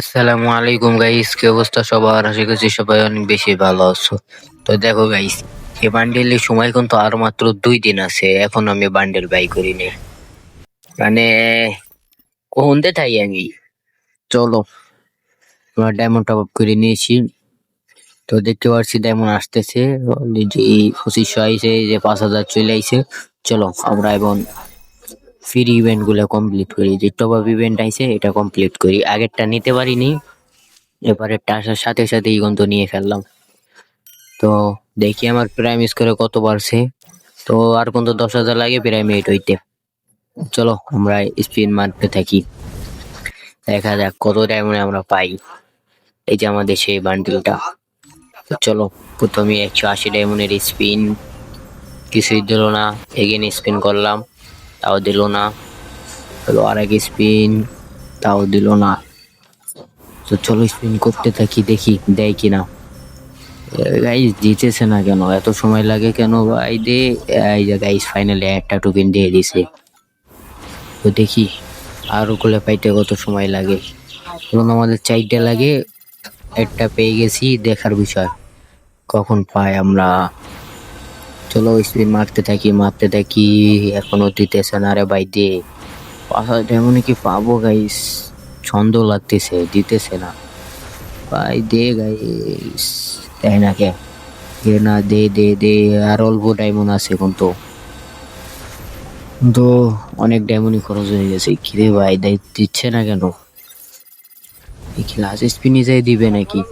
আসসালামু আলাইকুম গাইস, কি অবস্থা সবার? আশা করছি সবাই অনেক বেশি ভালো আছো। তো দেখো গাইস, এই বান্ডেলের সময় কিন্তু আর মাত্র 2 দিন আছে। এখন আমি বান্ডেল বাই করিনি, মানে কোনতে থাই আমি। চলো, তোমার ডায়মন্ড টপ আপ করে নিয়েছি। তো দেখতে পাচ্ছি ডায়মন্ড আসতেছে অলরেডি, 2500 আইছে, যে 5000 চলে আইছে। চলো আমরা এখন ফ্রি ইভেন্ট গুলো কমপ্লিট করি। যে টপ আপ ইভেন্ট আইছে এটা কমপ্লিট করি। আগেরটা নিতে পারিনি, এবারে আসার সাথে সাথেই কিন্তু নিয়ে ফেললাম। তো দেখি আমার প্রাইম স্কোরে কত বাড়ছে। তো আর কিন্তু 10,000 লাগে প্রাইম 8 হইতে। চলো আমরা স্পিন মারতে থাকি, দেখা যাক কত ডায়মন্ড আমরা পাই। এই যে আমাদের সেই বান্ডিলটা। তো চলো, প্রথমে 180 ডায়মন্ডের স্পিন, কিছুই দিল না। এগেন স্পিন করলাম, তাও দিল না। হলো আর এক স্পিন, তাও দিল না। তো চলো স্পিন করতে থাকি, দেখি দেয় কিনা। গাইস জিতেছে না কেন, এত সময় লাগে কেন ভাই? দে, এই যে গাইস ফাইনালি একটা টোকেন দিয়ে দিছে। তো দেখি আর ওগুলো পাইতে কত সময় লাগে। এবং আমাদের 4টা লাগে, একটা পেয়ে গেছি, দেখার বিষয় কখন পাই আমরা। চলো স্পিন মারতে থাকি, এখনো দিতেছে না রে ভাই। দে, 5,000 এমনই কি পাবো গাইস? ছন্দ লাগতেছে, দিতেছে না ভাই। দে গাইস, তাই না কে? দে না, দে দে দে। আর অল্প ডায়মন্ড আছে কিন্তু, কিন্তু অনেক ডায়মন্ডই খরচ হয়ে গেছে। কিরে ভাই, দিচ্ছে না কেন? দেখি লাস্ট স্পিনই যাই দিবে নাকি।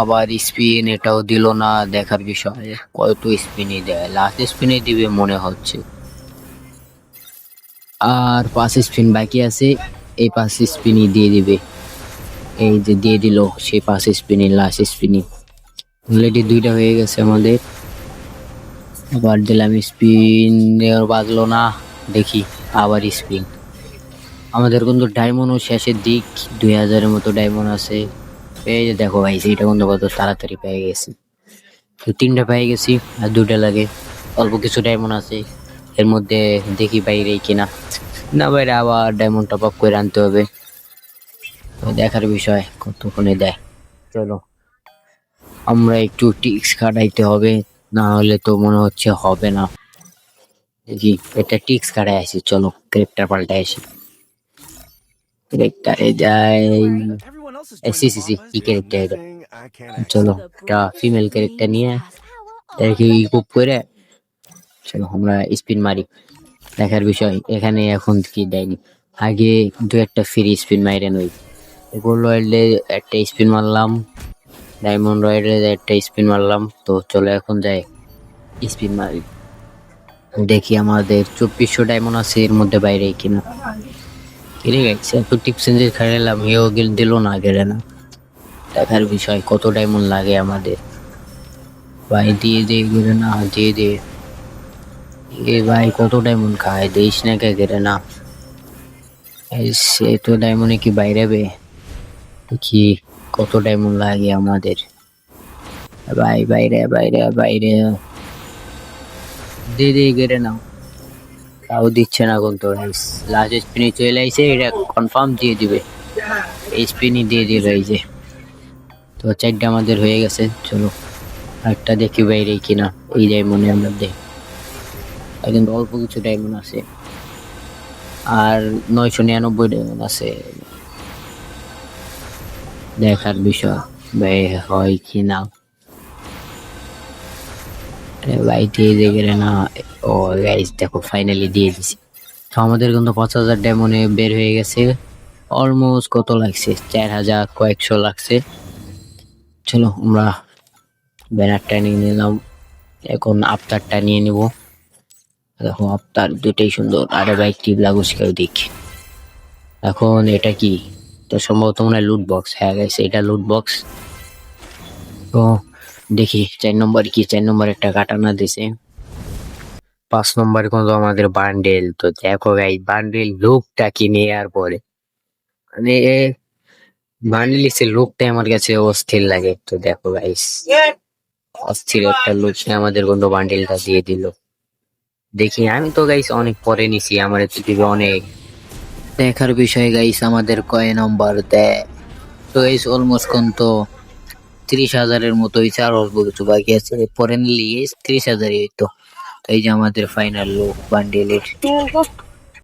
আবার স্পিন, এটাও দিল না, দেখার বিষয় কত স্পিনই দেয়। লাস্ট স্পিনে দিবে মনে হচ্ছে। আর 5 স্পিন বাকি আছে, এই 5 স্পিনই দিয়ে দিবে। এই যে দিয়ে দিল সেই 5 স্পিনই, লাস্ট স্পিনই। অলরেডি 2টা হয়ে গেছে আমাদের। আবার দিলাম স্পিন, বাজলো না। দেখি আবার স্পিন। আমাদের কিন্তু ডায়মন্ডও শেষের দিক, 2000-এর মতো ডায়মন্ড আছে। এই যে দেখো ভাই, সেইটা কিন্তু কত তাড়াতাড়ি পেয়ে গেছি। তো 3টা পেয়ে গেছি, আর 2টা লাগে। অল্প কিছু ডায়মন্ড আছে এর মধ্যে, দেখি বাইরে কিনা। না বাইরে, আবার ডায়মন্ড টপ আপ করে আনতে হবে। তো দেখার বিষয় কতক্ষণে দেয়। চলো আমরা একটু টিক্স খাটাইতে হবে, না হলে তো মনে হচ্ছে হবে না। দেখি এটা টিক্স খাটাই আসি। চলো ক্যারেক্টার পাল্টাই আসি, ক্যারেক্টারে যাই। কি ক্যারেক্টার এটা? চলো একটা ফিমেল ক্যারেক্টার নিয়ে দেখি খুব করে। চলো আমরা স্পিন মারি, দেখার বিষয় এখানে এখন কি দেয়নি। আগে 2-1টা ফ্রি স্পিন মাইরে নই। গোল্ড রয়েলে একটা স্পিন মারলাম, ডায়মন্ড রয়েলে একটা স্পিন মারলাম। তো চলো এখন যাই স্পিন মারি, দেখি আমাদের 2400 ডায়মন্ড আছে এর মধ্যে বাইরে কিনা। কিরে গেছে এত টিপস খেলাম, হেও দিল না, গেলে না। দেখার বিষয় কত ডায়মন্ড লাগে আমাদের। ভাই দিয়ে দে, গেলে না, দিয়ে দে। এ ভাই কত ডায়মন্ড খায়, দিস না কে, গেলে না। সে তো ডায়মন্ডে কি বাইরে বে, কি কত ডায়মন্ড লাগে আমাদের। ভাই বাইরে বাইরে বাইরে, দিয়ে দিয়ে গেড়ে নাও। তাও দিচ্ছে না কিন্তু। লাস্ট স্পিনে চলে আইছে, এটা কনফার্ম দিয়ে দিবে। এই স্পিনই দিয়ে দিবে এই যে। তো 4টা আমাদের হয়ে গেছে। চলো একটা দেখি বাইরে কিনা। এই ডায়মন্ডে আমরা দেখ, কিন্তু অল্প কিছু ডায়মন্ড আছে, আর 999 ডায়মন্ড আছে। দেখার বিষয় ভাই হয় কি না। ভাই দিয়ে দিয়ে না। ও গাইস দেখো ফাইনালি দিয়ে দিছি। তো আমাদের কিন্তু 5,000 ডায়মন্ডে বের হয়ে গেছে। অলমোস্ট কত লাগছে, 4,000 কয়েকশো লাগছে। চলো আমরা ব্যানারটা নিয়ে নিলাম, এখন আফতারটা নিয়ে নিব। দেখো আফতার দুটাই সুন্দর। আরে ভাই টিপ লাগুস কেউ দিক। এখন এটা কি, তো সম্ভবত মনে হয় লুট বক্স। হ্যাঁ গেছে, এটা লুট বক্স। তো দেখি 4 নম্বর কি, 4 নম্বর একটা কাটানা দিছে। 5 নম্বর কিন্তু আমাদের বান্ডেল। তো দেখো গাই বান্ডেল লুকটা কিনে আর পরে, মানে বান্ডেল লুকটা আমার কাছে অস্থির লাগে। তো দেখো গাইস, অস্থির একটা লুক আমাদের কিন্তু বান্ডেলটা দিয়ে দিল। দেখি আমি তো গাইস অনেক পরে নিছি, আমার দিবে অনেক। দেখার বিষয় গাইস আমাদের কয় নম্বর দেয়। তো গাইস অলমোস্ট তো 30,000-এর মতো হয়েছে, আর অল্প কিছু বাকি আছে, পরে নিলে 30,000-ই হইতো। তো এই যে আমাদের ফাইনাল লুক বান্ডিলের।